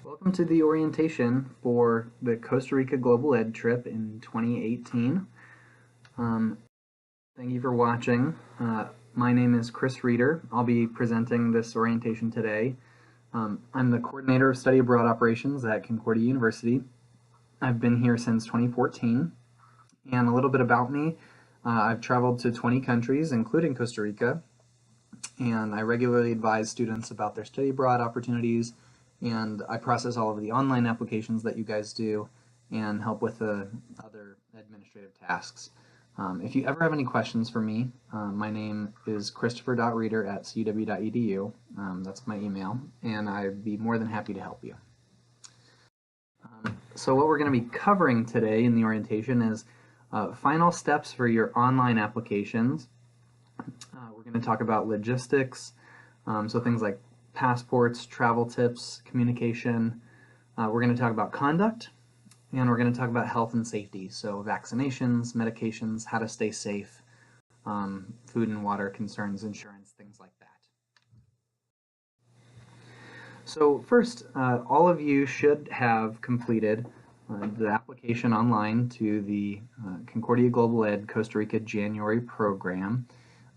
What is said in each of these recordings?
Welcome to the orientation for the Costa Rica Global Ed trip in 2018. Thank you for watching. My name is Chris Reeder. I'll be presenting this orientation today. I'm the coordinator of study abroad operations at Concordia University. I've been here since 2014. And a little bit about me, I've traveled to 20 countries, including Costa Rica, and I regularly advise students about their study abroad opportunities, and I process all of the online applications that you guys do and help with the other administrative tasks. If you ever have any questions for me, my name is christopher.reeder@cuw.edu. That's my email, and I'd be more than happy to help you. So what we're going to be covering today in the orientation is final steps for your online applications. We're going to talk about logistics, so things like passports, travel tips, communication. We're going to talk about conduct, and we're going to talk about health and safety, so vaccinations, medications, how to stay safe, food and water concerns, insurance, things like that. So first, all of you should have completed the application online to the Concordia Global Ed Costa Rica January program,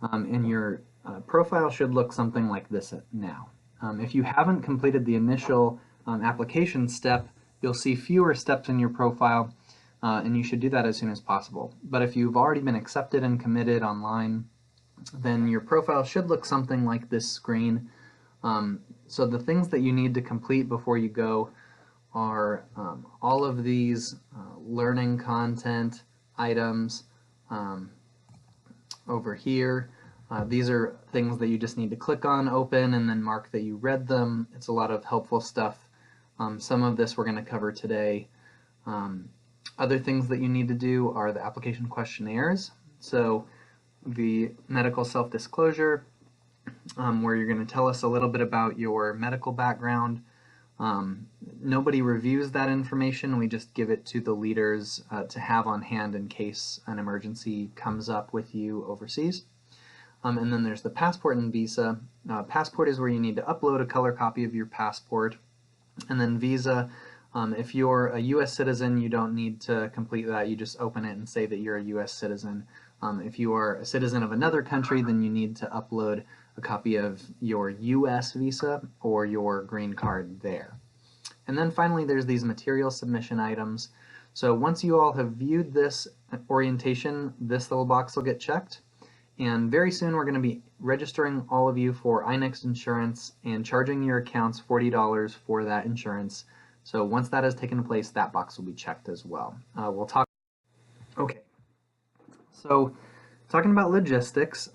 and your profile should look something like this now. If you haven't completed the initial application step, you'll see fewer steps in your profile, and you should do that as soon as possible. But if you've already been accepted and committed online, then your profile should look something like this screen. So the things that you need to complete before you go are all of these learning content items over here. These are things that you just need to click on, open, and then mark that you read them. It's a lot of helpful stuff. Some of this we're going to cover today. Other things that you need to do are the application questionnaires. So the medical self-disclosure, where you're going to tell us a little bit about your medical background. Nobody reviews that information. We just give it to the leaders to have on hand in case an emergency comes up with you overseas. And then there's the passport and visa. Passport is where you need to upload a color copy of your passport. And then visa, if you're a U.S. citizen, you don't need to complete that. You just open it and say that you're a U.S. citizen. If you are a citizen of another country, then you need to upload a copy of your U.S. visa or your green card there. And then finally, there's these material submission items. So once you all have viewed this orientation, this little box will get checked. And very soon we're going to be registering all of you for iNext insurance and charging your accounts $40 for that insurance. So once that has taken place, that box will be checked as well. We'll talk. Okay. So talking about logistics,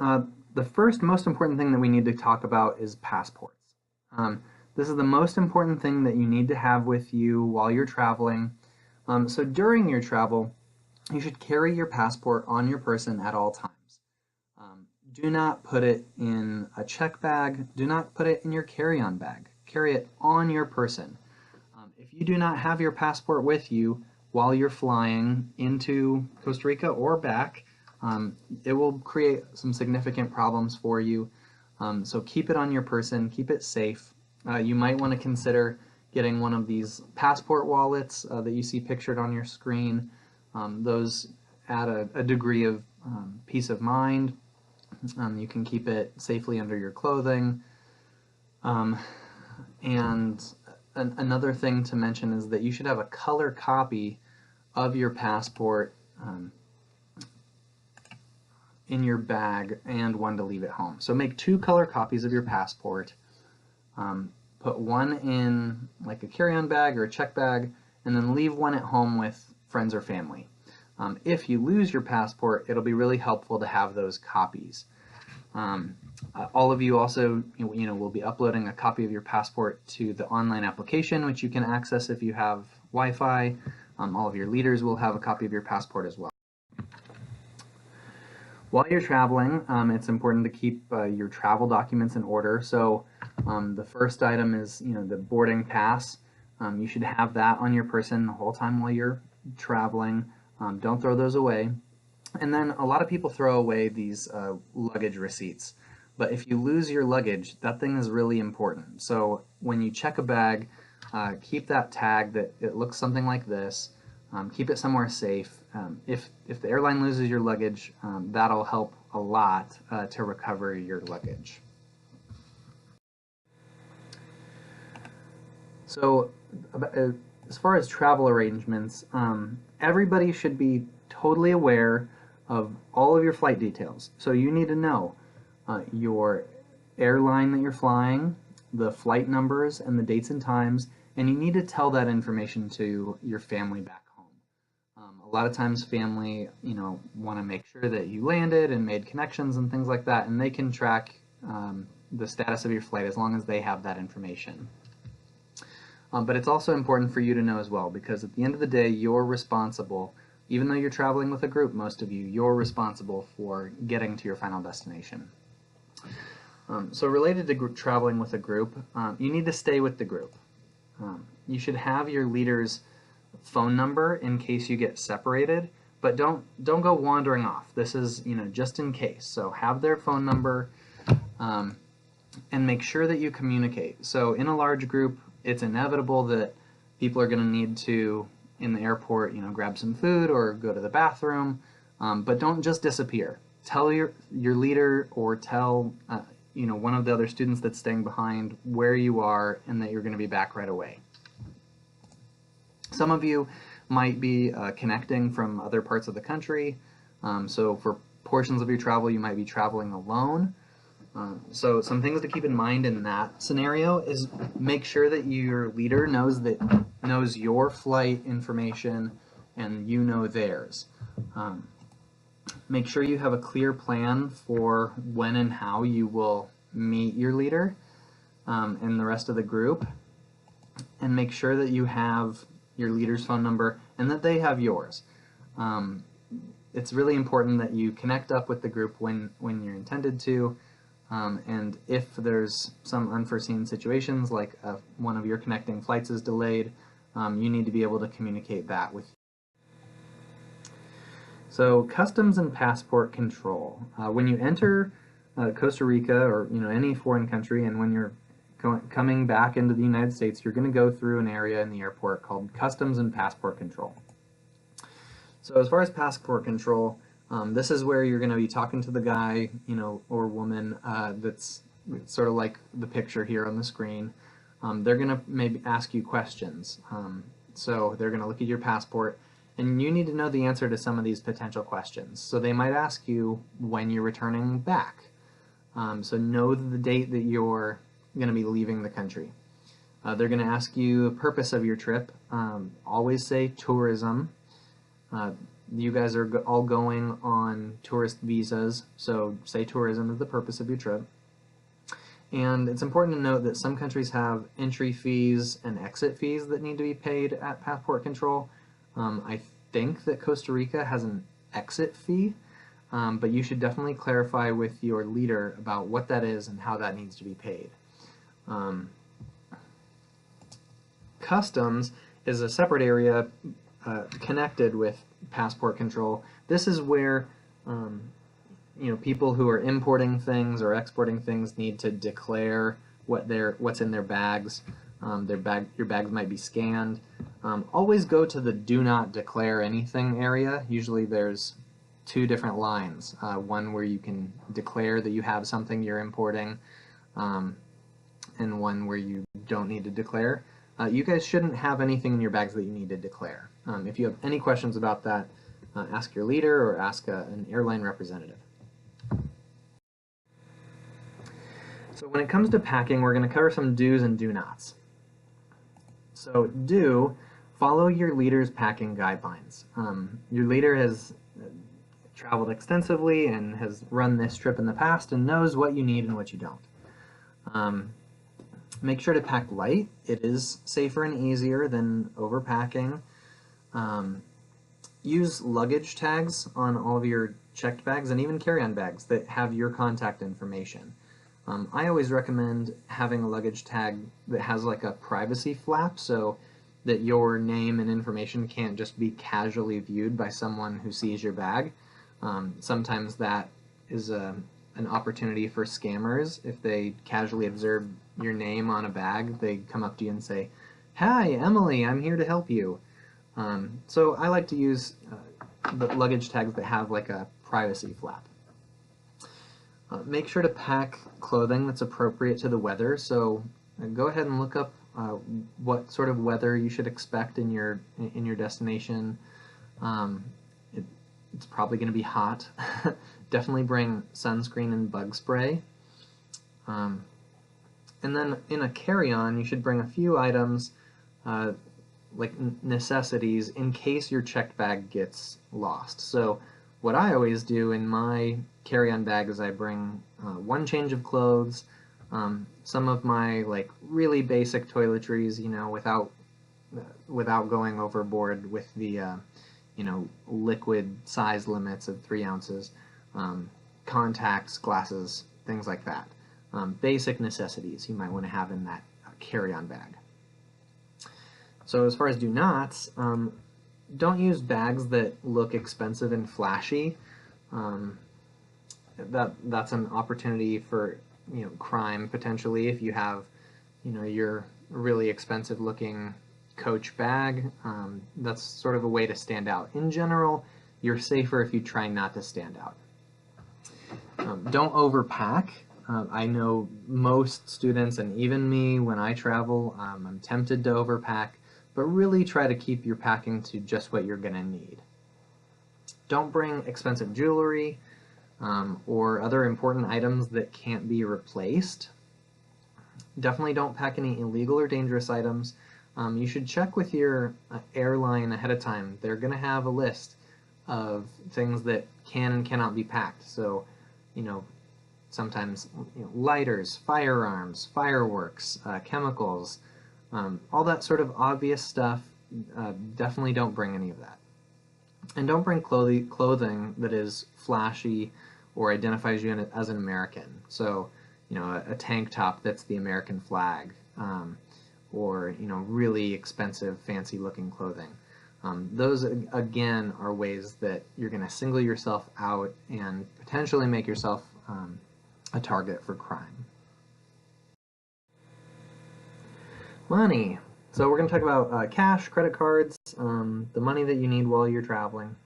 the first most important thing that we need to talk about is passports. This is the most important thing that you need to have with you while you're traveling. So during your travel, you should carry your passport on your person at all times. Do not put it in a check bag. Do not put it in your carry-on bag. Carry it on your person. If you do not have your passport with you while you're flying into Costa Rica or back, it will create some significant problems for you. So keep it on your person, keep it safe. You might want to consider getting one of these passport wallets that you see pictured on your screen. Those add a degree of peace of mind. You can keep it safely under your clothing. And another thing to mention is that you should have a color copy of your passport in your bag and one to leave at home. So make 2 color copies of your passport. Put one in like a carry-on bag or a check bag, and then leave one at home with friends or family. If you lose your passport, it'll be really helpful to have those copies. All of you also will be uploading a copy of your passport to the online application, which you can access if you have Wi-Fi. All of your leaders will have a copy of your passport as well. While you're traveling, it's important to keep your travel documents in order. So the first item is the boarding pass. You should have that on your person the whole time while you're traveling. Don't throw those away. And then a lot of people throw away these luggage receipts. But if you lose your luggage, that thing is really important. So when you check a bag, keep that tag that it looks something like this. Keep it somewhere safe. If the airline loses your luggage, that'll help a lot to recover your luggage. So as far as travel arrangements, everybody should be totally aware of all of your flight details. So you need to know your airline that you're flying, the flight numbers and the dates and times, and you need to tell that information to your family back home. A lot of times family, want to make sure that you landed and made connections and things like that, and they can track the status of your flight as long as they have that information. But it's also important for you to know as well, because at the end of the day, you're responsible, even though you're traveling with a group, most of you, you're responsible for getting to your final destination. So related to traveling with a group, you need to stay with the group. You should have your leader's phone number in case you get separated, but don't go wandering off. This is just in case. So have their phone number and make sure that you communicate. So in a large group, it's inevitable that people are going to need to, in the airport, grab some food or go to the bathroom, but don't just disappear. Tell your leader or tell one of the other students that's staying behind where you are and that you're going to be back right away. Some of you might be connecting from other parts of the country, so for portions of your travel you might be traveling alone. So some things to keep in mind in that scenario is make sure that your leader knows your flight information and you know theirs. Make sure you have a clear plan for when and how you will meet your leader and the rest of the group, and make sure that you have your leader's phone number and that they have yours. It's really important that you connect up with the group when you're intended to. And if there's some unforeseen situations, like one of your connecting flights is delayed, you need to be able to communicate that with you. So customs and passport control. When you enter Costa Rica or any foreign country, and when you're coming back into the United States, you're going to go through an area in the airport called customs and passport control. So as far as passport control, this is where you're going to be talking to the guy, or woman that's sort of like the picture here on the screen. They're going to maybe ask you questions. So they're going to look at your passport, and you need to know the answer to some of these potential questions. So they might ask you when you're returning back. So know the date that you're going to be leaving the country. They're going to ask you the purpose of your trip. Always say tourism. You guys are all going on tourist visas, so say tourism is the purpose of your trip. And it's important to note that some countries have entry fees and exit fees that need to be paid at passport control. I think that Costa Rica has an exit fee, but you should definitely clarify with your leader about what that is and how that needs to be paid. Customs is a separate area connected with passport control. This is where people who are importing things or exporting things need to declare what's in their bags. Your bags might be scanned. Always go to the do not declare anything area. Usually there's two different lines. One where you can declare that you have something you're importing, and one where you don't need to declare. You guys shouldn't have anything in your bags that you need to declare. If you have any questions about that, ask your leader or ask an airline representative. So when it comes to packing, we're going to cover some do's and do nots. So do, follow your leader's packing guidelines. Your leader has traveled extensively and has run this trip in the past and knows what you need and what you don't. Make sure to pack light. It is safer and easier than overpacking. Use luggage tags on all of your checked bags and even carry-on bags that have your contact information. I always recommend having a luggage tag that has like a privacy flap so that your name and information can't just be casually viewed by someone who sees your bag. Sometimes that is an opportunity for scammers. If they casually observe your name on a bag, they come up to you and say, Hi, Emily, I'm here to help you. So I like to use the luggage tags that have like a privacy flap. Make sure to pack clothing that's appropriate to the weather. So go ahead and look up what sort of weather you should expect in your destination. Um, it, it's probably going to be hot. Definitely bring sunscreen and bug spray. Um, and then in a carry-on, you should bring a few items uh, like necessities in case your checked bag gets lost. So what I always do in my carry-on bag is I bring one change of clothes, some of my like really basic toiletries, without going overboard with the liquid size limits of 3 ounces, contacts, glasses, things like that. Basic necessities you might want to have in that carry-on bag. So as far as do nots, don't use bags that look expensive and flashy. That's an opportunity for crime potentially if you have your really expensive looking Coach bag. That's sort of a way to stand out. In general, you're safer if you try not to stand out. Don't overpack. I know most students and even me when I travel, I'm tempted to overpack, but really try to keep your packing to just what you're going to need. Don't bring expensive jewelry or other important items that can't be replaced. Definitely don't pack any illegal or dangerous items. You should check with your airline ahead of time. They're going to have a list of things that can and cannot be packed. So, sometimes lighters, firearms, fireworks, chemicals, all that sort of obvious stuff, definitely don't bring any of that. And don't bring clothing that is flashy or identifies you as an American. So, a tank top that's the American flag, or really expensive, fancy-looking clothing. Those, again, are ways that you're going to single yourself out and potentially make yourself a target for crime. Money. So we're going to talk about cash, credit cards, the money that you need while you're traveling.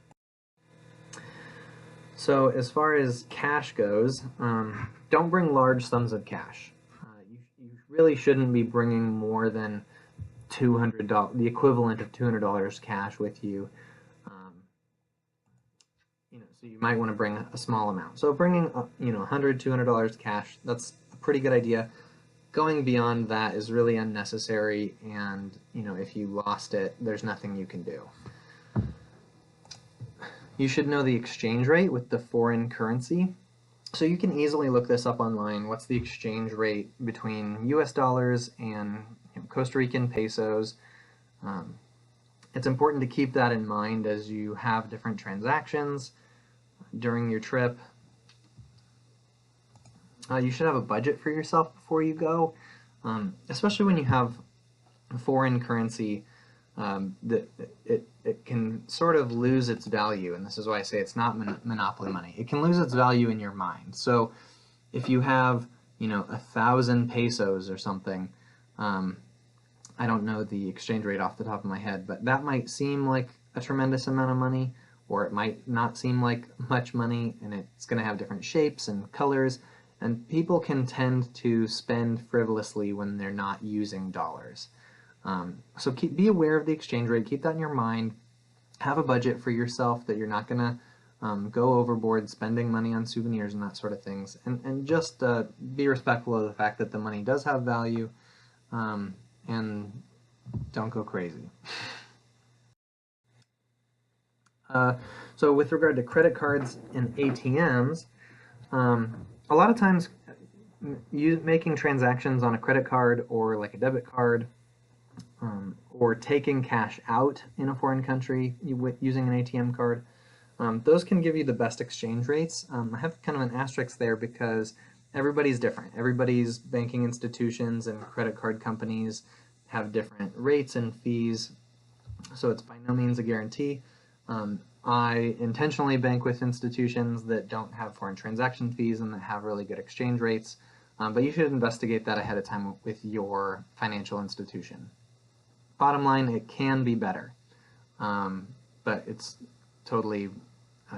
So as far as cash goes, don't bring large sums of cash. You really shouldn't be bringing more than $200, the equivalent of $200 cash with you. So you might want to bring a small amount. So bringing $100, $200 cash, that's a pretty good idea. Going beyond that is really unnecessary, and if you lost it, there's nothing you can do. You should know the exchange rate with the foreign currency. So you can easily look this up online. What's the exchange rate between US dollars and Costa Rican pesos? It's important to keep that in mind as you have different transactions during your trip. You should have a budget for yourself before you go, especially when you have foreign currency that it can sort of lose its value, and this is why I say it's not monopoly money. It can lose its value in your mind. So if you have 1,000 pesos or something, I don't know the exchange rate off the top of my head, but that might seem like a tremendous amount of money, or it might not seem like much money, and it's going to have different shapes and colors, and people can tend to spend frivolously when they're not using dollars. So be aware of the exchange rate, keep that in your mind, have a budget for yourself that you're not going to go overboard spending money on souvenirs and that sort of things, and just be respectful of the fact that the money does have value, and don't go crazy. So with regard to credit cards and ATMs, a lot of times making transactions on a credit card or like a debit card, or taking cash out in a foreign country using an ATM card, those can give you the best exchange rates. I have kind of an asterisk there because everybody's different. Everybody's banking institutions and credit card companies have different rates and fees, so it's by no means a guarantee. I intentionally bank with institutions that don't have foreign transaction fees and that have really good exchange rates, but you should investigate that ahead of time with your financial institution. bottom line, it can be better, but it's totally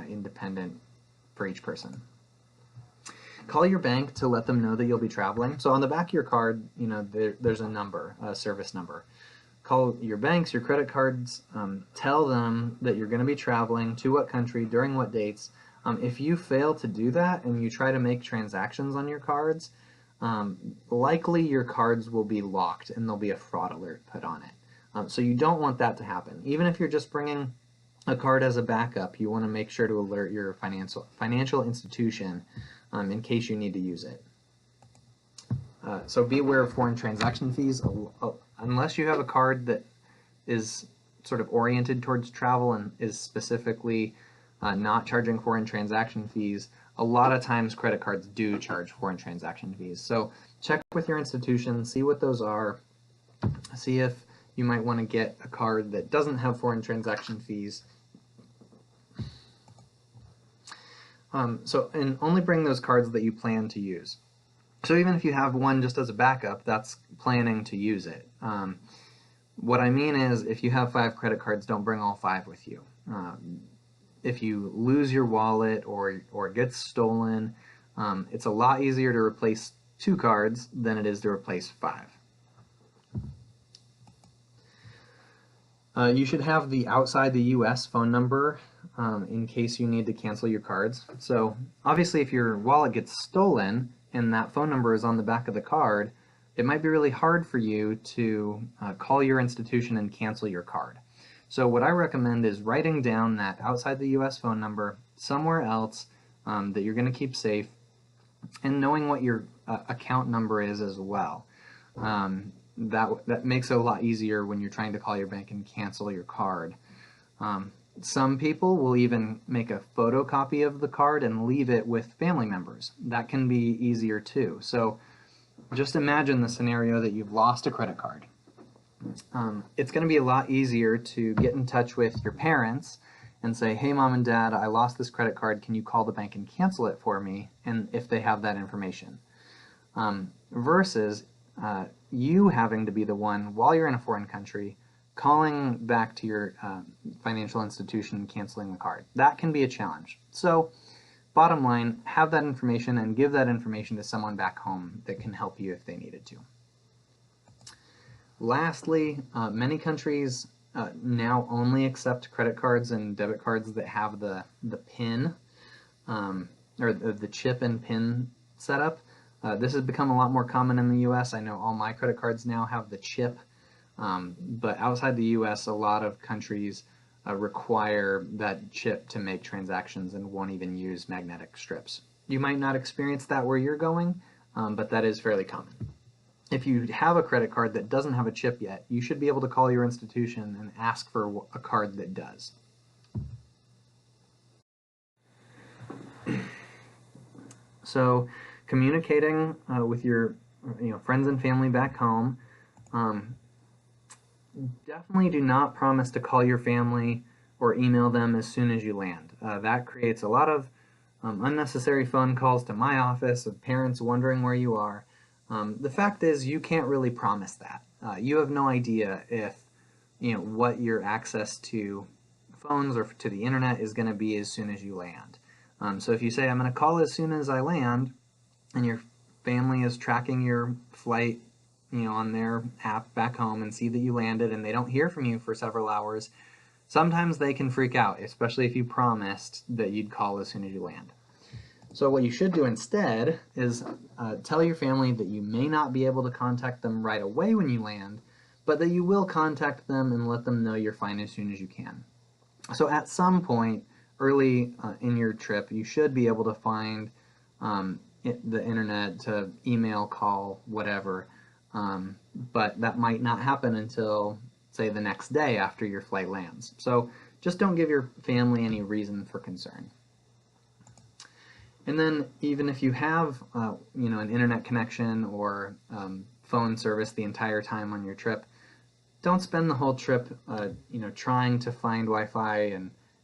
independent for each person. Call your bank to let them know that you'll be traveling. So on the back of your card, there's a number, a service number. Call your banks, your credit cards, tell them that you're going to be traveling, to what country, during what dates. If you fail to do that and you try to make transactions on your cards, likely your cards will be locked and there'll be a fraud alert put on it. So you don't want that to happen. Even if you're just bringing a card as a backup, you want to make sure to alert your financial institution in case you need to use it. So be aware of foreign transaction fees. Unless you have a card that is sort of oriented towards travel and is specifically not charging foreign transaction fees, a lot of times credit cards do charge foreign transaction fees. So check with your institution, see what those are, see if you might want to get a card that doesn't have foreign transaction fees. And only bring those cards that you plan to use. So even if you have one just as a backup, that's planning to use it. What I mean is, if you have 5 credit cards, don't bring all 5 with you. If you lose your wallet or it gets stolen, it's a lot easier to replace 2 cards than it is to replace 5. You should have the outside the US phone number in case you need to cancel your cards. So obviously if your wallet gets stolen and that phone number is on the back of the card, it might be really hard for you to call your institution and cancel your card. So what I recommend is writing down that outside the US phone number somewhere else that you're going to keep safe, and knowing what your account number is as well. That makes it a lot easier when you're trying to call your bank and cancel your card. Some people will even make a photocopy of the card and leave it with family members. That can be easier too. So just imagine the scenario that you've lost a credit card. It's going to be a lot easier to get in touch with your parents and say, hey mom and dad, I lost this credit card, can you call the bank and cancel it for me, and if they have that information. Versus you having to be the one, while you're in a foreign country, calling back to your financial institution and canceling the card. That can be a challenge. So bottom line, have that information and give that information to someone back home that can help you if they needed to. Lastly, many countries now only accept credit cards and debit cards that have the PIN or the chip and PIN setup. This has become a lot more common in the US. I know all my credit cards now have the chip, but outside the US, a lot of countries require that chip to make transactions and won't even use magnetic strips. You might not experience that where you're going, but that is fairly common. If you have a credit card that doesn't have a chip yet, you should be able to call your institution and ask for a card that does. So communicating with your friends and family back home, definitely do not promise to call your family or email them as soon as you land. That creates a lot of unnecessary phone calls to my office of parents wondering where you are. The fact is, you can't really promise that. You have no idea if what your access to phones or to the internet is going to be as soon as you land. So if you say, I'm going to call as soon as I land, and your family is tracking your flight on their app back home and see that you landed and they don't hear from you for several hours, sometimes they can freak out, especially if you promised that you'd call as soon as you land. So what you should do instead is tell your family that you may not be able to contact them right away when you land, but that you will contact them and let them know you're fine as soon as you can. So at some point early in your trip, you should be able to find the internet to email, call, whatever, but that might not happen until, say, the next day after your flight lands. So just don't give your family any reason for concern. And then even if you have an internet connection or phone service the entire time on your trip, don't spend the whole trip trying to find Wi-Fi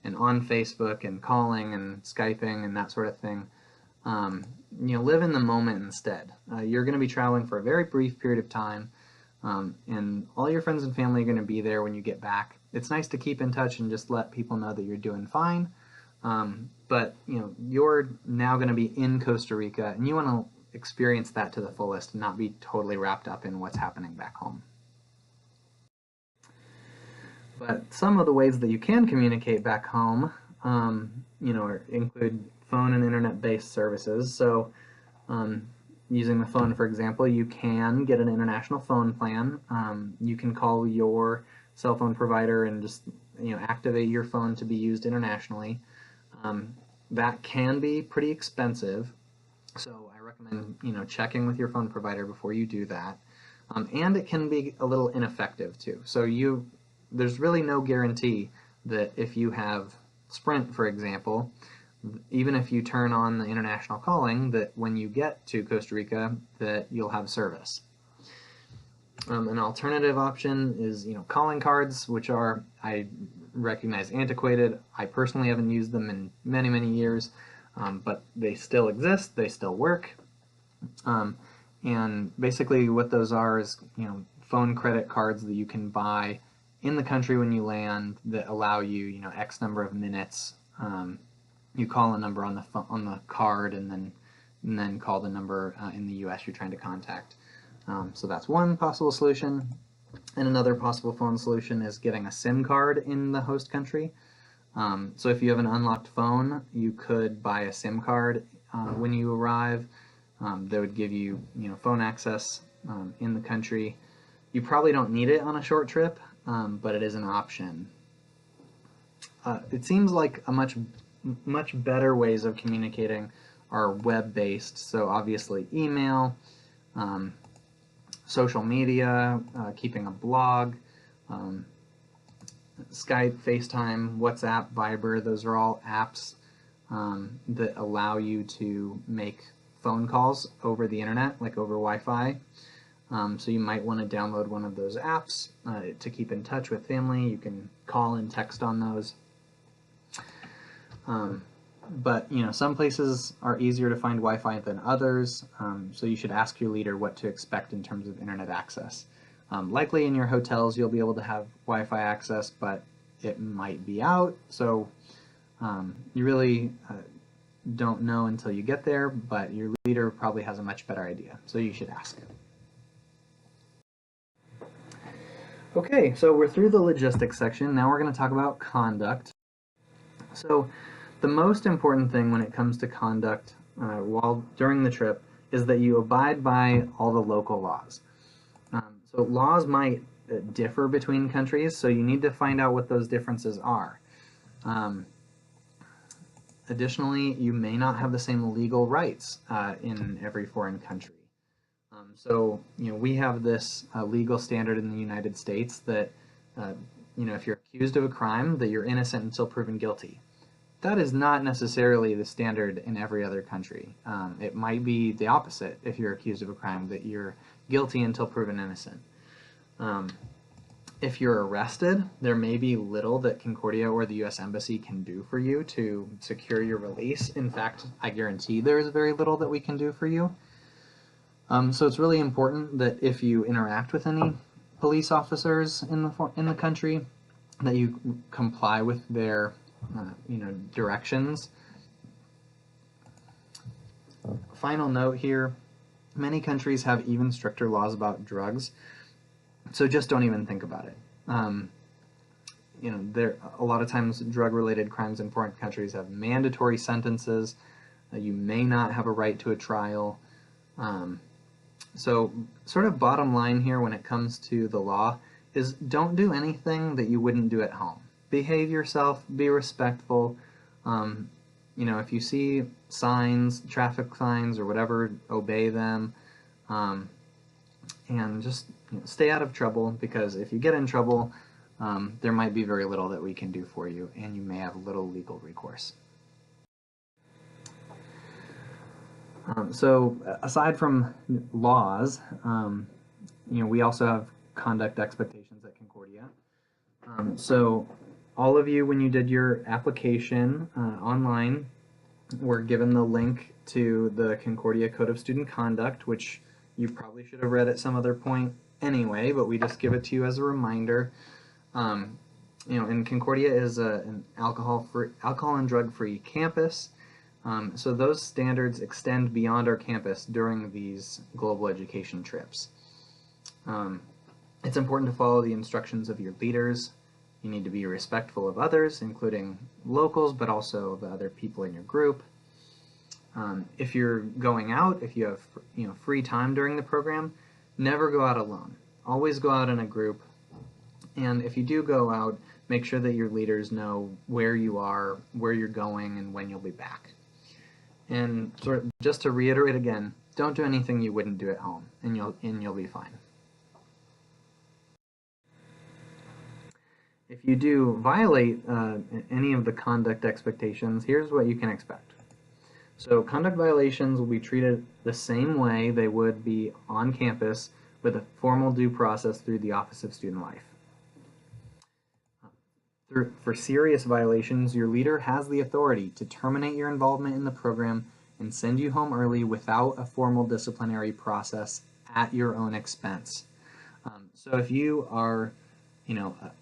and on Facebook and calling and Skyping and that sort of thing. Live in the moment instead. You're going to be traveling for a very brief period of time. and all your friends and family are going to be there when you get back. It's nice to keep in touch and just let people know that you're doing fine. But you're now going to be in Costa Rica, and you want to experience that to the fullest and not be totally wrapped up in what's happening back home. But some of the ways that you can communicate back home, include phone and internet-based services. So using the phone, for example, you can get an international phone plan. You can call your cell phone provider and just activate your phone to be used internationally. That can be pretty expensive, so I recommend checking with your phone provider before you do that. And it can be a little ineffective too. So there's really no guarantee that if you have Sprint, for example, even if you turn on the international calling, that when you get to Costa Rica, that you'll have service. An alternative option is, calling cards, which I recognize antiquated. I personally haven't used them in many, many years, but they still exist. They still work. And basically what those are is, phone credit cards that you can buy in the country when you land that allow you, X number of minutes. You call a number on the card and then call the number in the U.S. you're trying to contact. So that's one possible solution. And another possible phone solution is getting a SIM card in the host country. So if you have an unlocked phone, you could buy a SIM card when you arrive. That would give you, phone access in the country. You probably don't need it on a short trip, but it is an option. It seems like a much better ways of communicating are web-based. So obviously email, social media, keeping a blog, Skype, FaceTime, WhatsApp, Viber. Those are all apps that allow you to make phone calls over the internet, like over Wi-Fi. So you might want to download one of those apps to keep in touch with family. You can call and text on those. But some places are easier to find Wi-Fi than others, so you should ask your leader what to expect in terms of internet access. Likely in your hotels you'll be able to have Wi-Fi access, but it might be out, so you really don't know until you get there, but your leader probably has a much better idea, so you should ask. Okay, so we're through the logistics section. Now we're going to talk about conduct. So the most important thing when it comes to conduct during the trip is that you abide by all the local laws. So laws might differ between countries, so you need to find out what those differences are. Additionally, you may not have the same legal rights in every foreign country. So we have this legal standard in the United States that if you're accused of a crime, that you're innocent until proven guilty. That is not necessarily the standard in every other country. It might be the opposite if you're accused of a crime, that you're guilty until proven innocent. If you're arrested, there may be little that Concordia or the U.S. Embassy can do for you to secure your release. In fact, I guarantee there is very little that we can do for you. So it's really important that if you interact with any police officers in the country, that you comply with their directions. Final note here, many countries have even stricter laws about drugs, so just don't even think about it. A lot of times drug-related crimes in foreign countries have mandatory sentences. You may not have a right to a trial. So sort of bottom line here when it comes to the law is don't do anything that you wouldn't do at home. Behave yourself, be respectful. If you see signs, traffic signs or whatever, obey them. And just stay out of trouble, because if you get in trouble, there might be very little that we can do for you, and you may have little legal recourse. So aside from laws, we also have conduct expectations at Concordia. So all of you, when you did your application online, were given the link to the Concordia Code of Student Conduct, which you probably should have read at some other point anyway, but we just give it to you as a reminder. And Concordia is an alcohol and drug-free campus. So those standards extend beyond our campus during these global education trips. It's important to follow the instructions of your leaders. You need to be respectful of others, including locals, but also of other people in your group. If you're going out, if you have free time during the program, never go out alone. Always go out in a group. And if you do go out, make sure that your leaders know where you are, where you're going, and when you'll be back. And just to reiterate again, don't do anything you wouldn't do at home, and you'll be fine. If you do violate any of the conduct expectations, here's what you can expect. So conduct violations will be treated the same way they would be on campus with a formal due process through the Office of Student Life. For serious violations, your leader has the authority to terminate your involvement in the program and send you home early without a formal disciplinary process at your own expense. So if you are,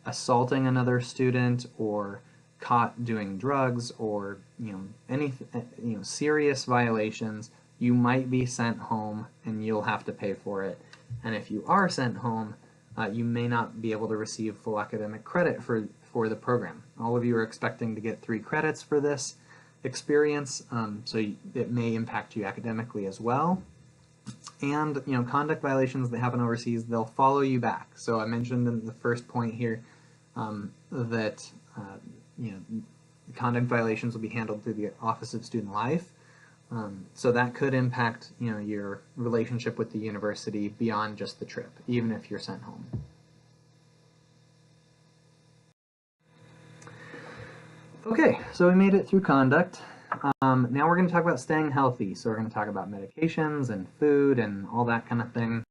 assaulting another student or caught doing drugs or any serious violations, you might be sent home and you'll have to pay for it. And if you are sent home, you may not be able to receive full academic credit for the program. All of you are expecting to get 3 credits for this experience, so it may impact you academically as well. And conduct violations that happen overseas, they'll follow you back. So I mentioned in the first point here that conduct violations will be handled through the Office of Student Life. So that could impact your relationship with the university beyond just the trip, even if you're sent home. Okay, so we made it through conduct. Now we're going to talk about staying healthy. So we're going to talk about medications and food and all that kind of thing.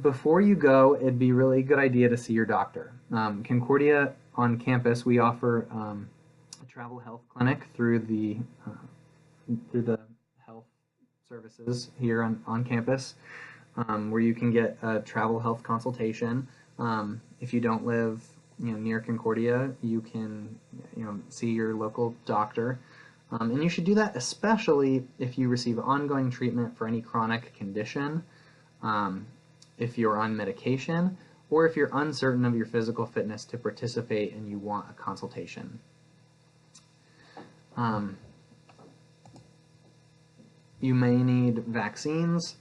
Before you go, it'd be really good idea to see your doctor. Concordia on campus, we offer a travel health clinic through the health services here on campus, where you can get a travel health consultation. If you don't live near Concordia, you can see your local doctor, and you should do that especially if you receive ongoing treatment for any chronic condition, if you're on medication, or if you're uncertain of your physical fitness to participate and you want a consultation. You may need vaccines,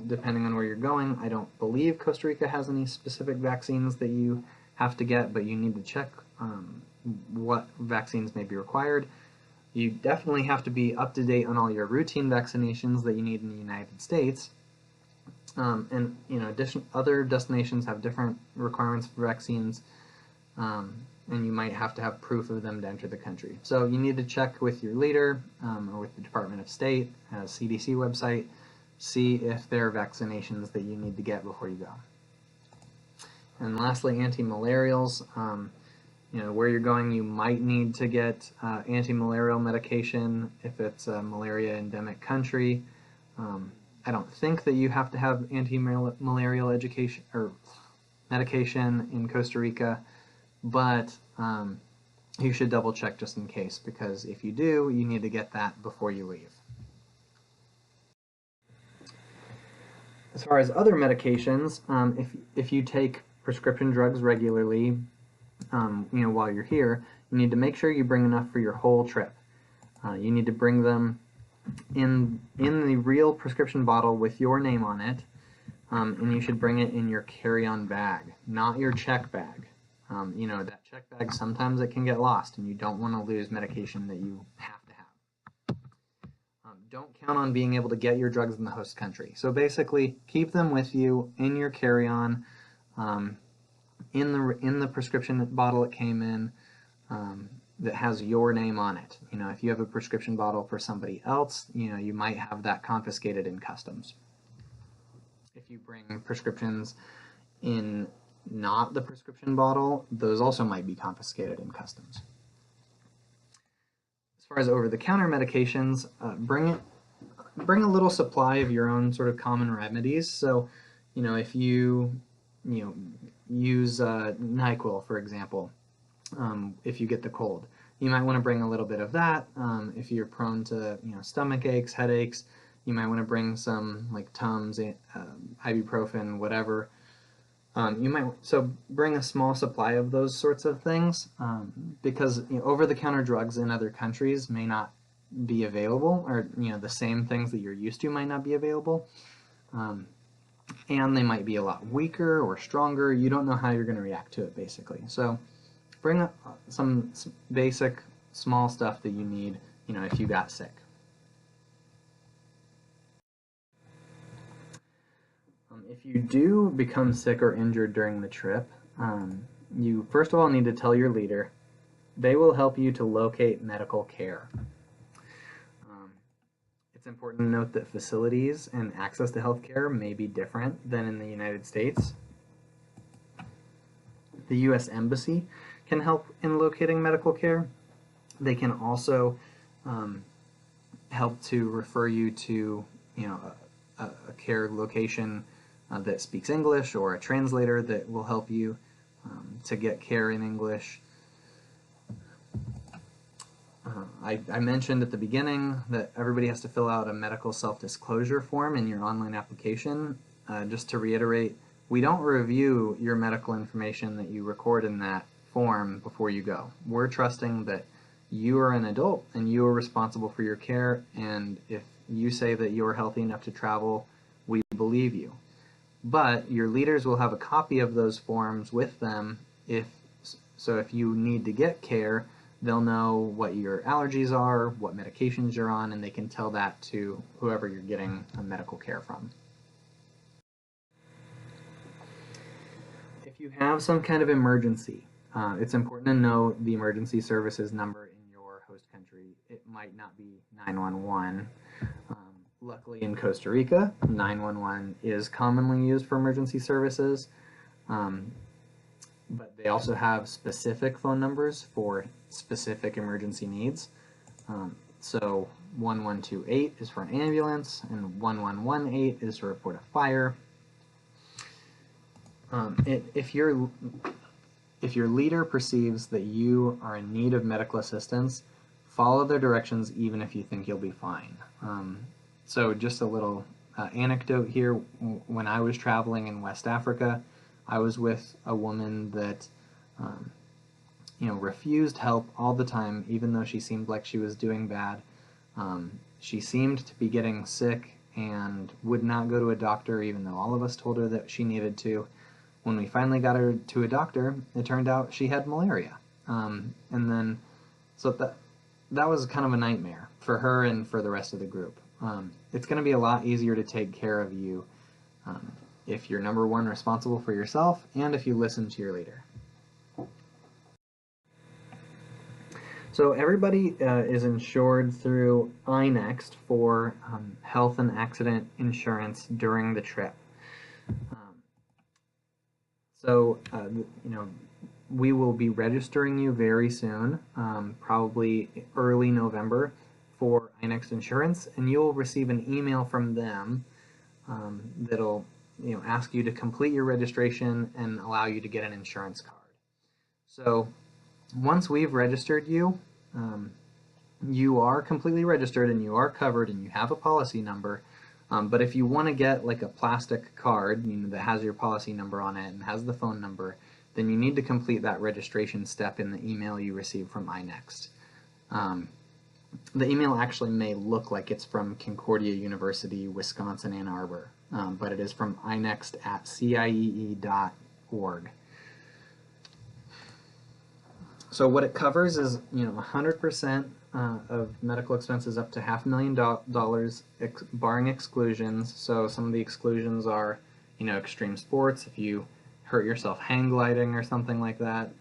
depending on where you're going. I don't believe Costa Rica has any specific vaccines that you have to get, but you need to check what vaccines may be required. You definitely have to be up to date on all your routine vaccinations that you need in the United States. And other destinations have different requirements for vaccines, and you might have to have proof of them to enter the country. So you need to check with your leader or with the Department of State, CDC website, see if there are vaccinations that you need to get before you go. And lastly, anti-malarials. Where you're going, you might need to get anti-malarial medication if it's a malaria endemic country. I don't think that you have to have anti-malarial education or medication in Costa Rica, but you should double check just in case, because if you do, you need to get that before you leave. As far as other medications, if you take prescription drugs regularly, while you're here, you need to make sure you bring enough for your whole trip. You need to bring them in the real prescription bottle with your name on it, and you should bring it in your carry-on bag, not your check bag. That check bag, sometimes it can get lost, and you don't want to lose medication that you have to have. Don't count on being able to get your drugs in the host country. So basically, keep them with you in your carry-on, in the prescription bottle it came in, that has your name on it. If you have a prescription bottle for somebody else, you might have that confiscated in customs. If you bring prescriptions in not the prescription bottle, those also might be confiscated in customs. As far as over-the-counter medications, bring bring a little supply of your own sort of common remedies. So, if you use NyQuil, for example, if you get the cold, you might want to bring a little bit of that. If you're prone to, stomach aches, headaches, you might want to bring some like Tums, ibuprofen, whatever. So bring a small supply of those sorts of things, because over-the-counter drugs in other countries may not be available, or the same things that you're used to might not be available, and they might be a lot weaker or stronger. You don't know how you're going to react to it, basically. So bring some basic small stuff that you need, if you got sick. If you do become sick or injured during the trip, you first of all need to tell your leader. They will help you to locate medical care. It's important to note that facilities and access to health care may be different than in the United States. The U.S. Embassy can help in locating medical care. They can also help to refer you to a care location that speaks English, or a translator that will help you to get care in English. I mentioned at the beginning that everybody has to fill out a medical self-disclosure form in your online application. Just to reiterate, we don't review your medical information that you record in that form before you go. We're trusting that you are an adult and you are responsible for your care, and if you say that you're healthy enough to travel, we believe you. But your leaders will have a copy of those forms with them. If you need to get care, they'll know what your allergies are, what medications you're on, and they can tell that to whoever you're getting medical care from. If you have some kind of emergency, it's important to know the emergency services number in your host country. It might not be 911. Luckily in Costa Rica, 911 is commonly used for emergency services, but they also have specific phone numbers for specific emergency needs. So 1128 is for an ambulance, and 1118 is to report a fire. If your leader perceives that you are in need of medical assistance, follow their directions even if you think you'll be fine. So just a little anecdote here. When I was traveling in West Africa, I was with a woman that refused help all the time, even though she seemed like she was doing bad. She seemed to be getting sick and would not go to a doctor, even though all of us told her that she needed to. When we finally got her to a doctor, it turned out she had malaria. So that was kind of a nightmare for her and for the rest of the group. It's going to be a lot easier to take care of you if you're, number one, responsible for yourself, and if you listen to your leader. So everybody is insured through iNext for health and accident insurance during the trip. We will be registering you very soon, probably early November, for iNext insurance, and you'll receive an email from them that'll ask you to complete your registration and allow you to get an insurance card. So once we've registered you, you are completely registered and you are covered and you have a policy number. But if you want to get like a plastic card that has your policy number on it and has the phone number, then you need to complete that registration step in the email you receive from iNext. The email actually may look like it's from Concordia University, Wisconsin, Ann Arbor, but it is from inext@ciee.org. So what it covers is 100% of medical expenses up to $500,000, barring exclusions. So some of the exclusions are extreme sports, if you hurt yourself hang gliding or something like that,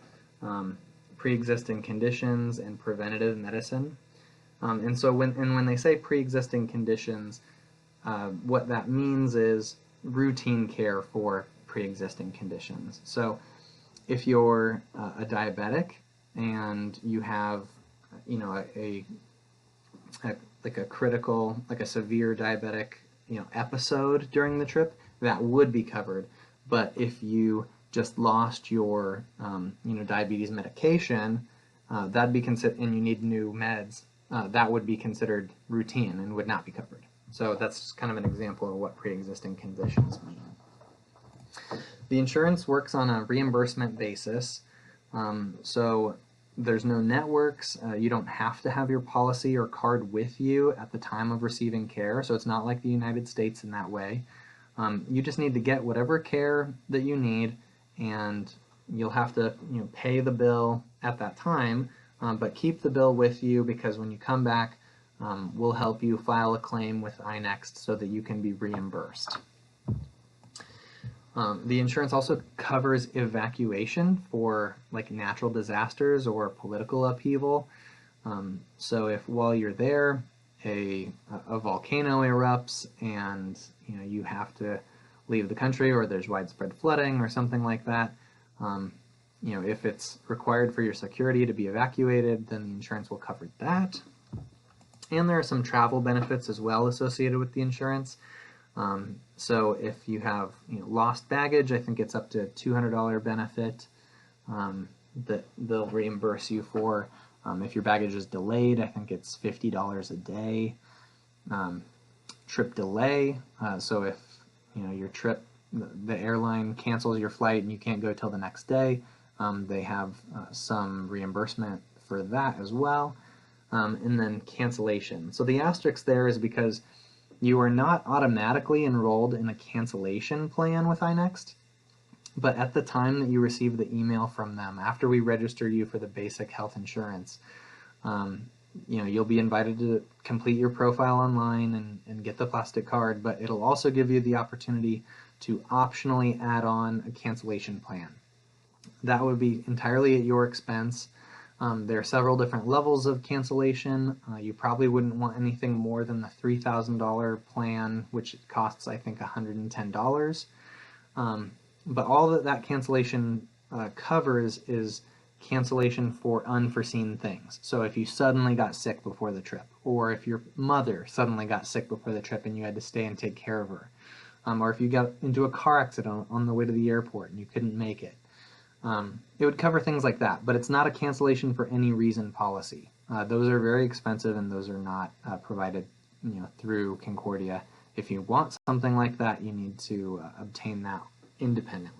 pre-existing conditions, and preventative medicine. And so when they say pre-existing conditions, what that means is routine care for pre-existing conditions. So if you're a diabetic and you have a like a critical, like a severe diabetic, episode during the trip, that would be covered. But if you just lost your, diabetes medication, that'd be considered, and you need new meds, that would be considered routine and would not be covered. So that's just kind of an example of what pre-existing conditions mean. The insurance works on a reimbursement basis. So there's no networks. You don't have to have your policy or card with you at the time of receiving care. So it's not like the United States in that way. You just need to get whatever care that you need, and you'll have to pay the bill at that time, but keep the bill with you, because when you come back, we'll help you file a claim with iNext so that you can be reimbursed. The insurance also covers evacuation for like natural disasters or political upheaval. So if while you're there a volcano erupts and you have to leave the country, or there's widespread flooding or something like that, if it's required for your security to be evacuated, then the insurance will cover that. And there are some travel benefits as well associated with the insurance. So if you have lost baggage, I think it's up to $200 benefit that they'll reimburse you for. If your baggage is delayed, I think it's $50 a day. Trip delay, so if your trip, the airline cancels your flight and you can't go till the next day, they have some reimbursement for that as well. And then cancellation. So the asterisk there is because you are not automatically enrolled in a cancellation plan with iNext, but at the time that you receive the email from them, after we register you for the basic health insurance, you'll be invited to complete your profile online and get the plastic card, but it'll also give you the opportunity to optionally add on a cancellation plan. That would be entirely at your expense. There are several different levels of cancellation. You probably wouldn't want anything more than the $3,000 plan, which costs, I think, $110. But all that cancellation covers is cancellation for unforeseen things. So if you suddenly got sick before the trip, or if your mother suddenly got sick before the trip and you had to stay and take care of her, or if you got into a car accident on the way to the airport and you couldn't make it. It would cover things like that, but it's not a cancellation for any reason policy. Those are very expensive, and those are not provided through Concordia. If you want something like that, you need to obtain that independently.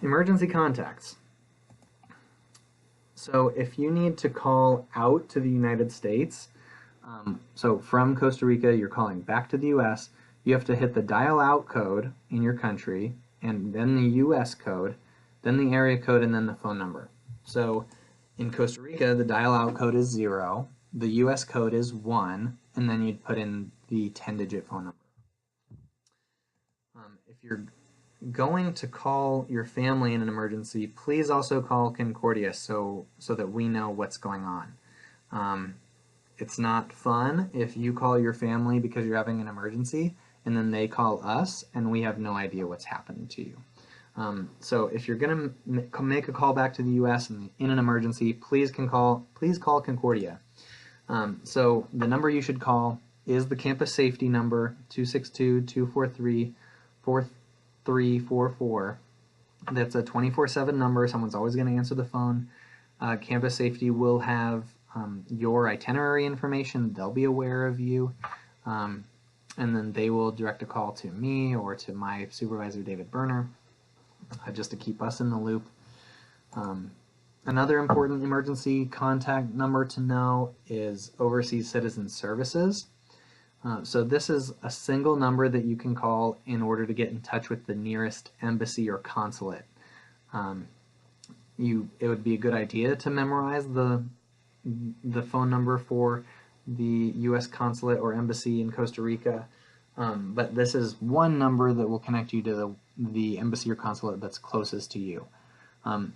Emergency contacts. So if you need to call out to the United States, so from Costa Rica, you're calling back to the US, you have to hit the dial out code in your country, and then the US code, then the area code, and then the phone number. So in Costa Rica, the dial out code is 0, the US code is 1, and then you'd put in the 10-digit phone number. If you're going to call your family in an emergency, please also call Concordia so that we know what's going on. It's not fun if you call your family because you're having an emergency and then they call us and we have no idea what's happened to you. So if you're going to make a call back to the US in an emergency, please call Concordia. So the number you should call is the campus safety number, 262-243-4344. That's a 24/7 number. Someone's always going to answer the phone. Campus safety will have your itinerary information. They'll be aware of you. And then they will direct a call to me or to my supervisor, David Berner, just to keep us in the loop. Another important emergency contact number to know is Overseas Citizen Services. So this is a single number that you can call in order to get in touch with the nearest embassy or consulate. It would be a good idea to memorize the phone number for the U.S. consulate or embassy in Costa Rica, but this is one number that will connect you to the embassy or consulate that's closest to you.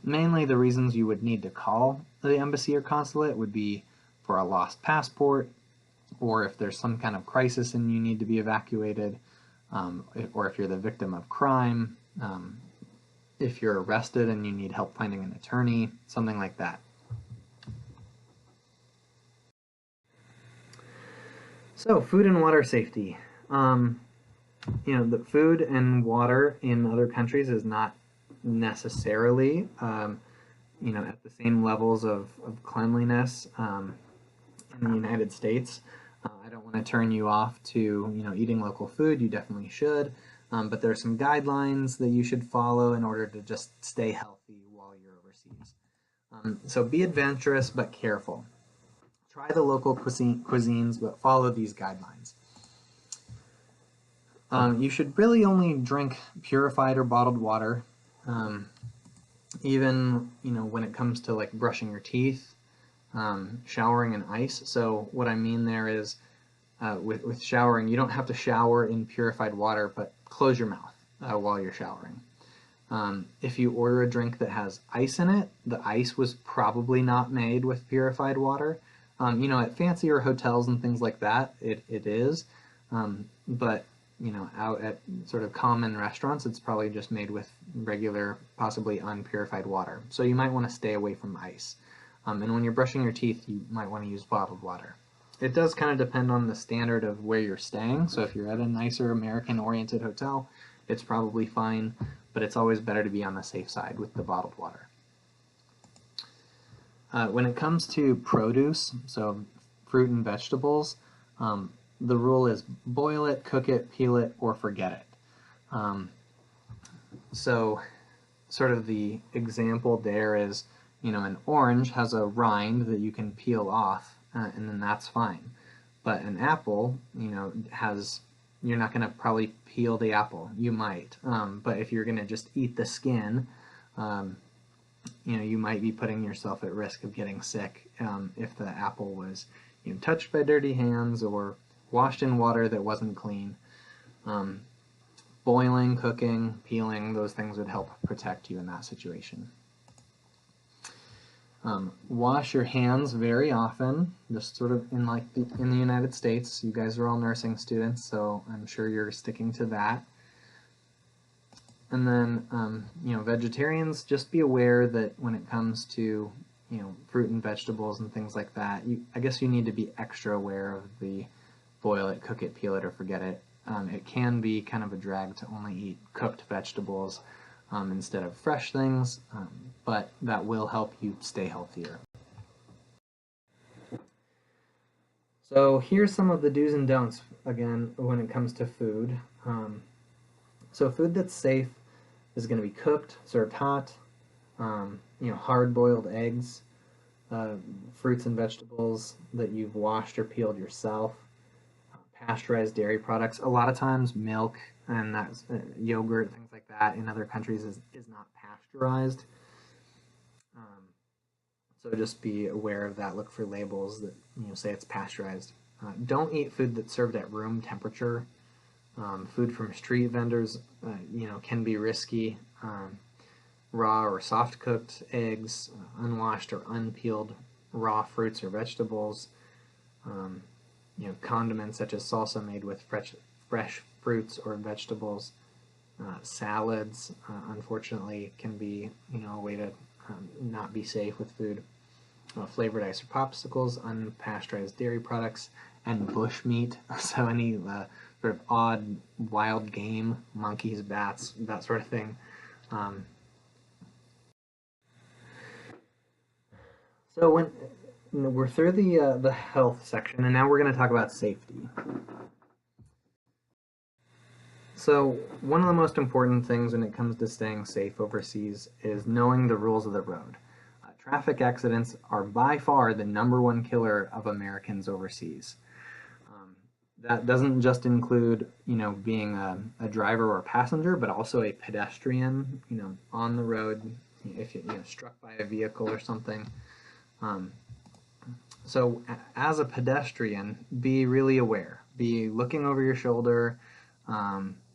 Mainly the reasons you would need to call the embassy or consulate would be for a lost passport, or if there's some kind of crisis and you need to be evacuated, or if you're the victim of crime, if you're arrested and you need help finding an attorney, something like that. So, food and water safety. Um, the food and water in other countries is not necessarily, at the same levels of cleanliness in the United States. I don't want to turn you off to, eating local food. You definitely should. But there are some guidelines that you should follow in order to just stay healthy while you're overseas. So be adventurous but careful. Try the local cuisines, but follow these guidelines. You should really only drink purified or bottled water, even when it comes to like brushing your teeth, showering in ice. So what I mean there is, with showering, you don't have to shower in purified water, but close your mouth while you're showering. If you order a drink that has ice in it, the ice was probably not made with purified water. At fancier hotels and things like that, it is. But out at sort of common restaurants, it's probably just made with regular, possibly unpurified water. So you might want to stay away from ice. And when you're brushing your teeth, you might want to use bottled water. It does kind of depend on the standard of where you're staying. So if you're at a nicer American-oriented hotel, it's probably fine, but it's always better to be on the safe side with the bottled water. When it comes to produce, so fruit and vegetables, the rule is boil it, cook it, peel it, or forget it. So sort of the example there is, an orange has a rind that you can peel off, and then that's fine. But an apple, you're not going to probably peel the apple. You might, but if you're going to just eat the skin, you might be putting yourself at risk of getting sick if the apple was touched by dirty hands or washed in water that wasn't clean. Boiling, cooking, peeling, those things would help protect you in that situation. Wash your hands very often, just sort of in the United States. You guys are all nursing students, so I'm sure you're sticking to that. And then, vegetarians, just be aware that when it comes to, fruit and vegetables and things like that, I guess you need to be extra aware of the boil it, cook it, peel it, or forget it. It can be kind of a drag to only eat cooked vegetables instead of fresh things, but that will help you stay healthier. So here's some of the do's and don'ts, again, when it comes to food. So food that's safe is going to be cooked, served hot, hard-boiled eggs, fruits and vegetables that you've washed or peeled yourself, pasteurized dairy products. A lot of times milk and that's yogurt, things like that in other countries is not pasteurized. So just be aware of that. Look for labels that say it's pasteurized. Don't eat food that's served at room temperature. Food from street vendors, can be risky. Raw or soft-cooked eggs, unwashed or unpeeled raw fruits or vegetables, condiments such as salsa made with fresh fruits or vegetables, salads, unfortunately, can be a way to not be safe with food. Flavored ice or popsicles, unpasteurized dairy products, and bush meat. So any sort of odd wild game, monkeys, bats, that sort of thing. So when we're through the health section, and now we're going to talk about safety. So one of the most important things when it comes to staying safe overseas is knowing the rules of the road. Traffic accidents are by far the #1 killer of Americans overseas. That doesn't just include, being a driver or a passenger, but also a pedestrian, on the road, if you're struck by a vehicle or something. So as a pedestrian, be really aware. Be looking over your shoulder,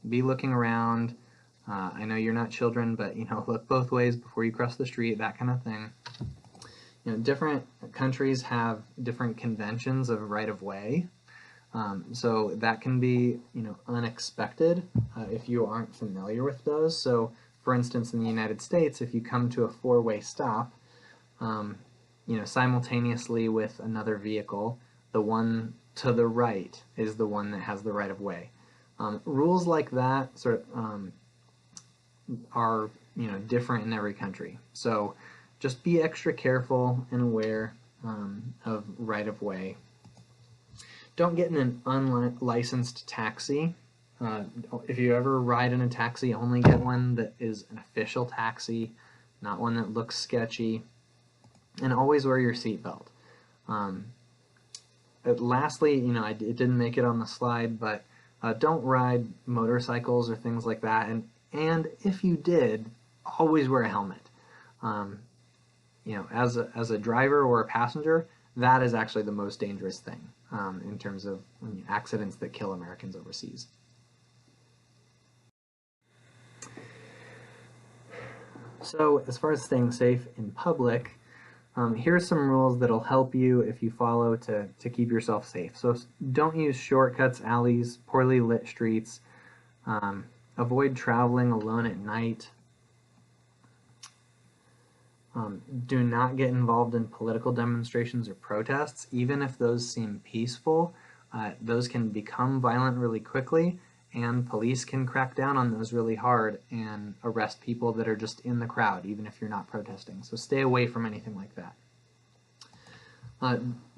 be looking around. I know you're not children, but, look both ways before you cross the street, that kind of thing. Different countries have different conventions of right-of-way. So that can be, unexpected if you aren't familiar with those. So, for instance, in the United States, if you come to a four-way stop, simultaneously with another vehicle, the one to the right is the one that has the right of way. Rules like that are different in every country. So just be extra careful and aware of right of way. Don't get in an unlicensed taxi. If you ever ride in a taxi, only get one that is an official taxi, not one that looks sketchy. And always wear your seatbelt. Lastly, it didn't make it on the slide, but don't ride motorcycles or things like that. And if you did, always wear a helmet. As a driver or a passenger, that is actually the most dangerous thing in terms of accidents that kill Americans overseas. So as far as staying safe in public, here's some rules that'll help you if you follow to keep yourself safe. So don't use shortcuts, alleys, poorly lit streets. Avoid traveling alone at night. Do not get involved in political demonstrations or protests, even if those seem peaceful. Those can become violent really quickly, and police can crack down on those really hard and arrest people that are just in the crowd, even if you're not protesting. So stay away from anything like that.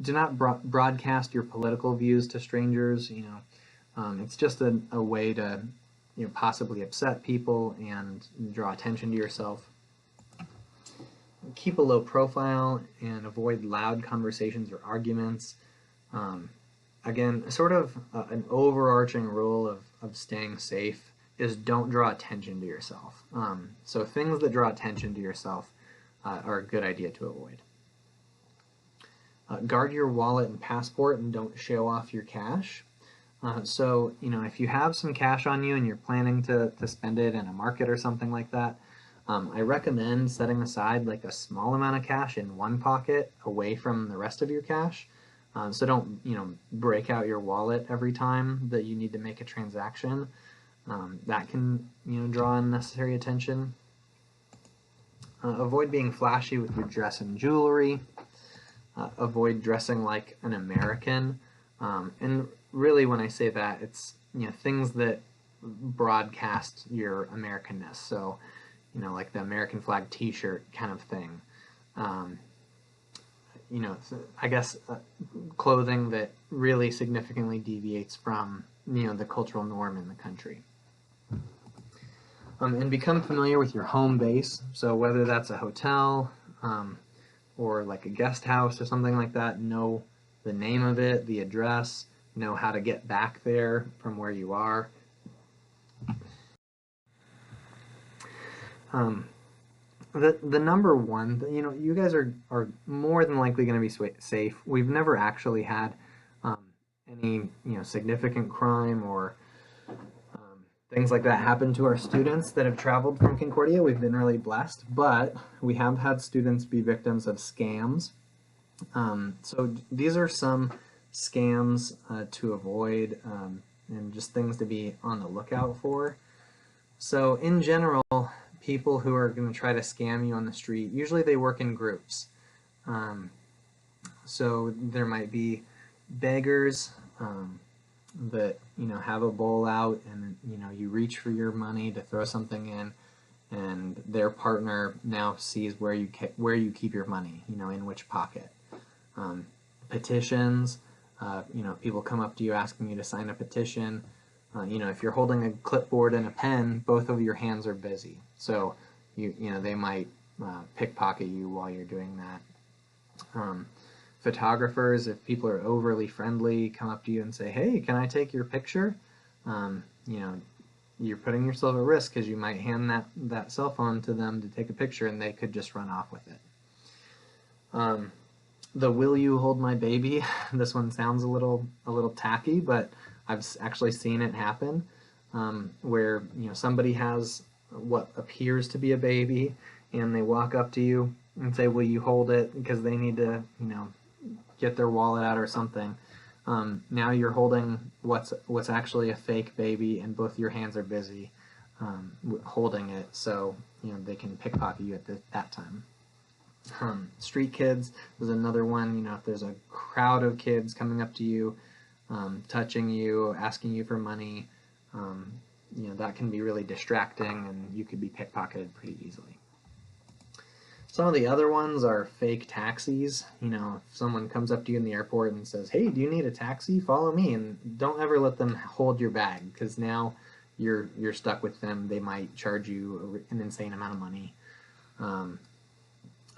Do not broadcast your political views to strangers. It's just a way to possibly upset people and draw attention to yourself. Keep a low profile and avoid loud conversations or arguments. Again, sort of an overarching rule of staying safe is don't draw attention to yourself. So things that draw attention to yourself are a good idea to avoid. Guard your wallet and passport and don't show off your cash. So if you have some cash on you and you're planning to spend it in a market or something like that, I recommend setting aside like a small amount of cash in one pocket away from the rest of your cash. So don't break out your wallet every time that you need to make a transaction. That can draw unnecessary attention. Avoid being flashy with your dress and jewelry. Avoid dressing like an American. And really when I say that, it's things that broadcast your Americanness. So like the American flag t-shirt kind of thing. I guess clothing that really significantly deviates from the cultural norm in the country. And become familiar with your home base. So whether that's a hotel or like a guest house or something like that, know the name of it, the address, know how to get back there from where you are. The number one, you guys are more than likely going to be safe. We've never actually had any significant crime or things like that happen to our students that have traveled from Concordia. We've been really blessed, but we have had students be victims of scams. So these are some scams to avoid and just things to be on the lookout for. So in general, people who are going to try to scam you on the street, usually they work in groups. So there might be beggars that have a bowl out, and you reach for your money to throw something in, and their partner now sees where you keep your money, in which pocket. Petitions, people come up to you asking you to sign a petition. If you're holding a clipboard and a pen, both of your hands are busy. So, they might pickpocket you while you're doing that. Photographers, if people are overly friendly, come up to you and say, hey, can I take your picture? You're putting yourself at risk because you might hand that cell phone to them to take a picture and they could just run off with it. The will you hold my baby? This one sounds a little tacky, but I've actually seen it happen where somebody has what appears to be a baby and they walk up to you and say, will you hold it, because they need to get their wallet out or something. Now you're holding what's actually a fake baby and both your hands are busy holding it, so they can pickpocket you at that time. Street kids is another one. If there's a crowd of kids coming up to you, touching you, asking you for money. That can be really distracting, and you could be pickpocketed pretty easily. Some of the other ones are fake taxis. If someone comes up to you in the airport and says, "Hey, do you need a taxi? Follow me," and don't ever let them hold your bag, because now you're stuck with them. They might charge you an insane amount of money.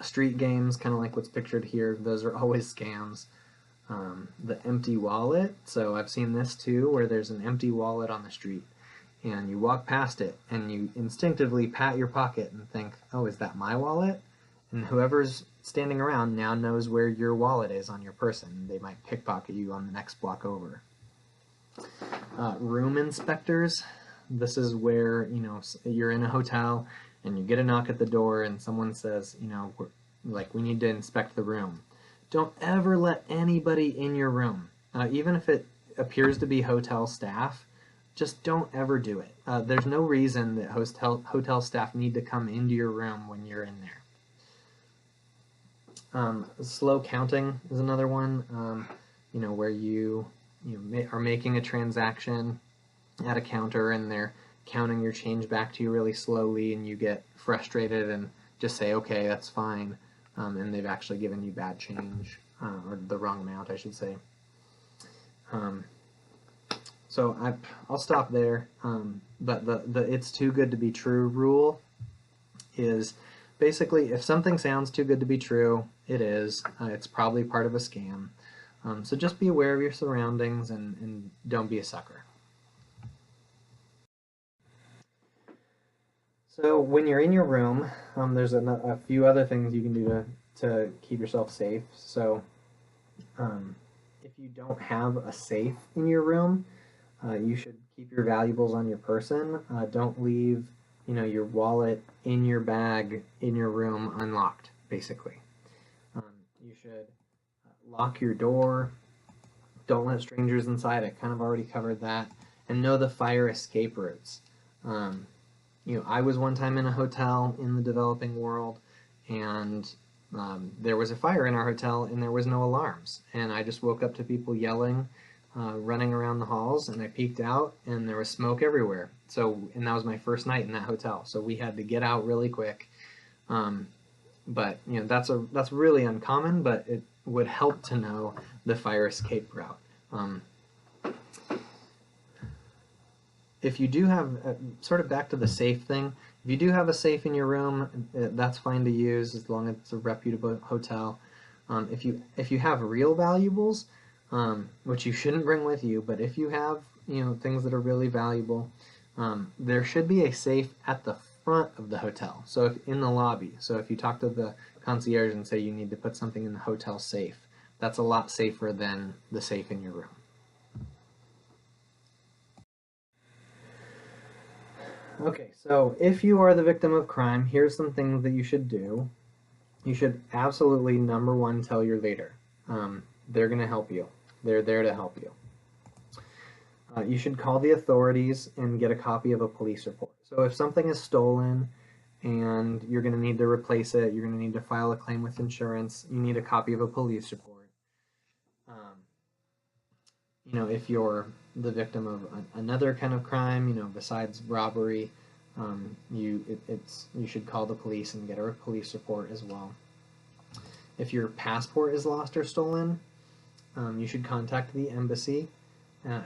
Street games, kind of like what's pictured here, those are always scams. The empty wallet. So I've seen this too, where there's an empty wallet on the street, and you walk past it, and you instinctively pat your pocket and think, "Oh, is that my wallet?" And whoever's standing around now knows where your wallet is on your person. They might pickpocket you on the next block over. Room inspectors. This is where you're in a hotel and you get a knock at the door and someone says, we need to inspect the room. Don't ever let anybody in your room, even if it appears to be hotel staff. Just don't ever do it. There's no reason that hotel staff need to come into your room when you're in there. Slow counting is another one, where you are making a transaction at a counter and they're counting your change back to you really slowly, and you get frustrated and just say, "Okay, that's fine," and they've actually given you bad change, or the wrong amount, I should say. So I'll stop there, but the "it's too good to be true" rule is basically, if something sounds too good to be true, it is. It's probably part of a scam. So just be aware of your surroundings and don't be a sucker. So when you're in your room, there's a few other things you can do to keep yourself safe. So if you don't have a safe in your room, you should keep your valuables on your person. Don't leave your wallet in your bag in your room unlocked, basically. You should lock your door. Don't let strangers inside. I kind of already covered that. And know the fire escape routes. I was one time in a hotel in the developing world, and there was a fire in our hotel, and there was no alarms. And I just woke up to people yelling, running around the halls, and I peeked out, and there was smoke everywhere. And that was my first night in that hotel, so we had to get out really quick. But that's really uncommon, but it would help to know the fire escape route. If you do have, sort of back to the safe thing, if you do have a safe in your room, that's fine to use as long as it's a reputable hotel. If you have real valuables, which you shouldn't bring with you, but if you have things that are really valuable, there should be a safe at the front of the hotel, so in the lobby. So if you talk to the concierge and say you need to put something in the hotel safe, that's a lot safer than the safe in your room. Okay, so if you are the victim of crime, here's some things that you should do. You should absolutely, number one, tell your leader. They're going to help you. They're there to help you. You should call the authorities and get a copy of a police report. So if something is stolen and you're going to need to replace it, you're going to need to file a claim with insurance, you need a copy of a police report. If you're the victim of another kind of crime, besides robbery, you should call the police and get a police report as well. If your passport is lost or stolen, you should contact the embassy.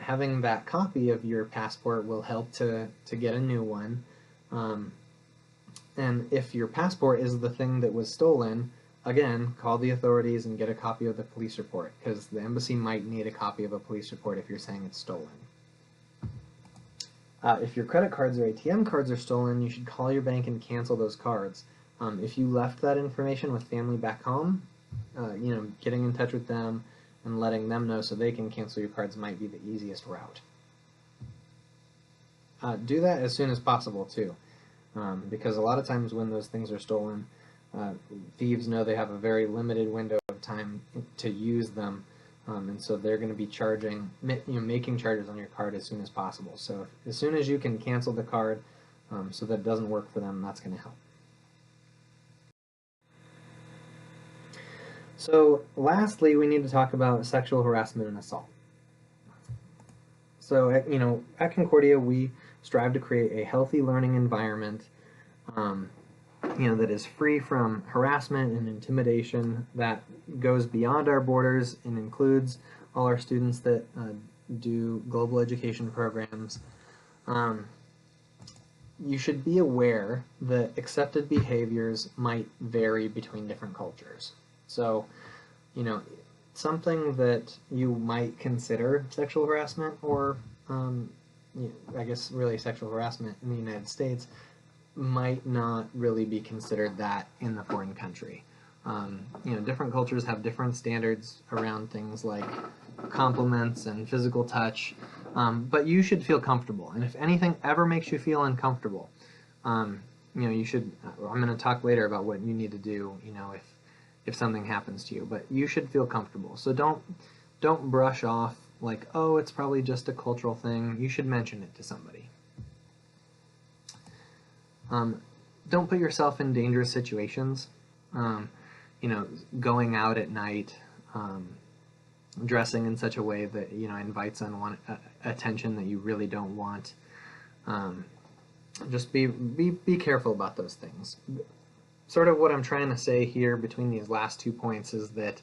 Having that copy of your passport will help to get a new one. And if your passport is the thing that was stolen, again, call the authorities and get a copy of the police report, because the embassy might need a copy of a police report if you're saying it's stolen. If your credit cards or ATM cards are stolen, you should call your bank and cancel those cards. If you left that information with family back home, getting in touch with them and letting them know so they can cancel your cards might be the easiest route. Do that as soon as possible too, because a lot of times when those things are stolen, thieves know they have a very limited window of time to use them, and so they're going to be making charges on your card as soon as possible. So as soon as you can cancel the card so that it doesn't work for them, that's going to help. So lastly, we need to talk about sexual harassment and assault. So, at Concordia, we strive to create a healthy learning environment, um, that is free from harassment and intimidation, that goes beyond our borders and includes all our students that do global education programs. Um, you should be aware that accepted behaviors might vary between different cultures. So, you know, something that you might consider sexual harassment or, I guess, really sexual harassment in the United States might not really be considered that in the foreign country. Different cultures have different standards around things like compliments and physical touch, but you should feel comfortable. And if anything ever makes you feel uncomfortable, you should. I'm going to talk later about what you need to do. If something happens to you, but you should feel comfortable. So don't brush off like, oh, it's probably just a cultural thing. You should mention it to somebody. Don't put yourself in dangerous situations. Going out at night, dressing in such a way that invites unwanted attention that you really don't want. Just be careful about those things. Sort of what I'm trying to say here between these last 2 points is that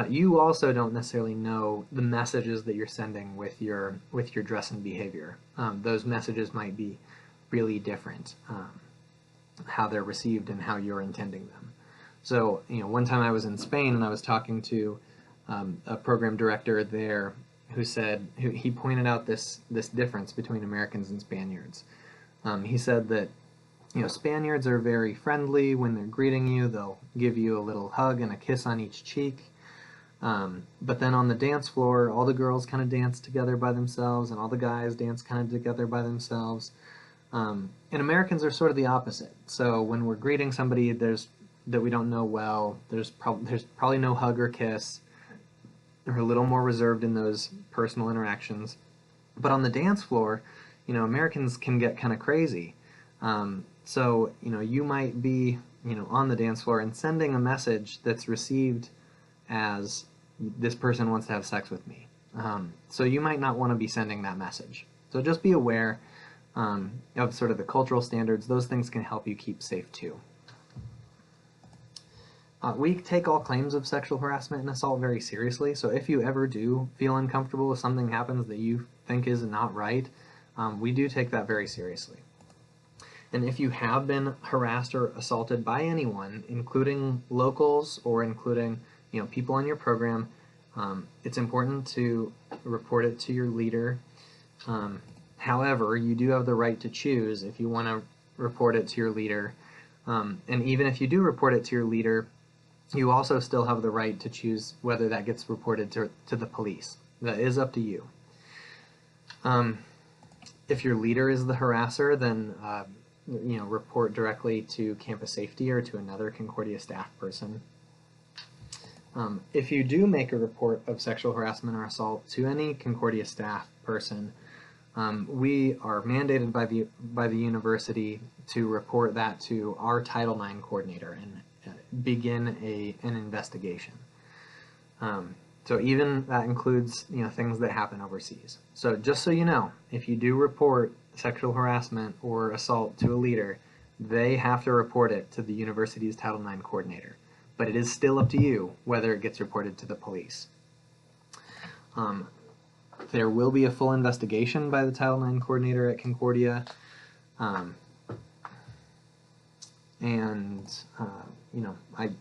you also don't necessarily know the messages that you're sending with your dress and behavior. Those messages might be really different, how they're received and how you're intending them. So, one time I was in Spain and I was talking to a program director there who said, he pointed out this difference between Americans and Spaniards. He said that Spaniards are very friendly when they're greeting you. They'll give you a little hug and a kiss on each cheek. But then on the dance floor, all the girls kind of dance together by themselves and all the guys dance kind of together by themselves. And Americans are sort of the opposite. So when we're greeting somebody that we don't know well, there's probably no hug or kiss. We're a little more reserved in those personal interactions. But on the dance floor, Americans can get kind of crazy. So, you might be, on the dance floor and sending a message that's received as this person wants to have sex with me. So you might not want to be sending that message. So just be aware of sort of the cultural standards. Those things can help you keep safe too. We take all claims of sexual harassment and assault very seriously. So if you ever do feel uncomfortable if something happens that you think is not right, we do take that very seriously. And if you have been harassed or assaulted by anyone, including locals or including people on your program, it's important to report it to your leader. However, you do have the right to choose if you want to report it to your leader. And even if you do report it to your leader, you also still have the right to choose whether that gets reported to the police. That is up to you. If your leader is the harasser, then report directly to campus safety or to another Concordia staff person. If you do make a report of sexual harassment or assault to any Concordia staff person, we are mandated by the university to report that to our Title IX coordinator and begin an investigation. So even that includes things that happen overseas. So just so you know, if you do report sexual harassment or assault to a leader, they have to report it to the university's Title IX coordinator. But it is still up to you whether it gets reported to the police. There will be a full investigation by the Title IX coordinator at Concordia. I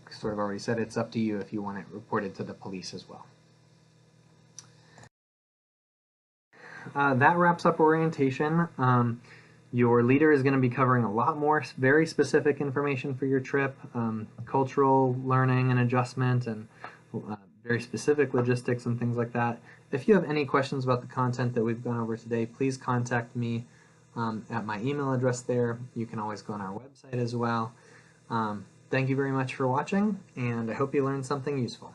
sort of already said it's up to you if you want it reported to the police as well. That wraps up orientation. Your leader is going to be covering a lot more very specific information for your trip, cultural learning and adjustment, and very specific logistics and things like that. If you have any questions about the content that we've gone over today, please contact me at my email address there. You can always go on our website as well. Thank you very much for watching, and I hope you learned something useful.